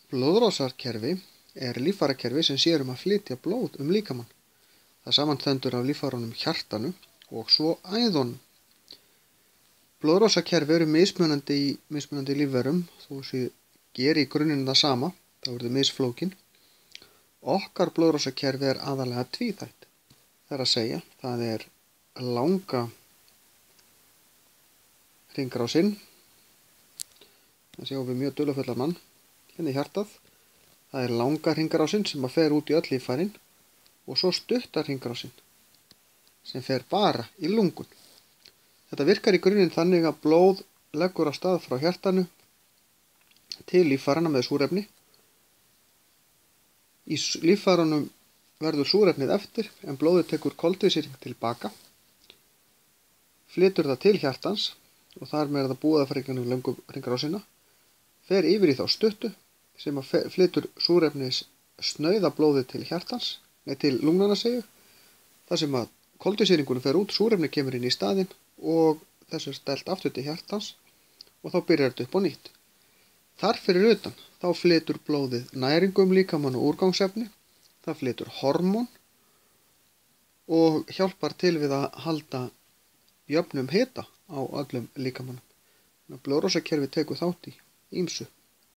Blóðrásarkerfi er líffærakerfi sem sér að flytja blóð líkamann. Það samanstendur af líffærunum hjartanu og svo æðunum. Blóðrásarkerfi eru mismunandi í mismunandi lífverum, þó sem geri í grunninn það sama, þá eru þau misflókin. Okkar blóðrásarkerfi er aðalega tvíþætt. Það er að segja, það er langa hringrásin. Það sjáum við mjög dularfullan mann. Hérna í hjartað. Það er langa hringrásin sem fer út í öll líffærin og svo stutta hringrásin sem fer bara í lungun. Þetta virkar í grunninn þannig að blóð leggur af stað frá hjartanu til líffærana með súrefni. Í líffærunum verður súrefnið eftir en blóðið tekur koltvísýring tilbaka, flytur það til hjartans og þar með það búið að fara í löngu hringrásina, fer yfir í þá stuttu sem flytur súrefnis snauða blóðið til hjartans, til lungnanna segju, þar sem að koltvísýringurinn fer út, súrefni kemur inn í staðinn og þessu er dælt aftur til hjartans og þá byrjar þetta upp á nýtt. Þar fyrir utan, þá flytur blóðið næringu líkamann og úrgangsefni, það flytur hormón og hjálpar til við að halda jöfnum hita á öllum líkamannum. Blóðrásarkerfi tekur þátt í ýmsu.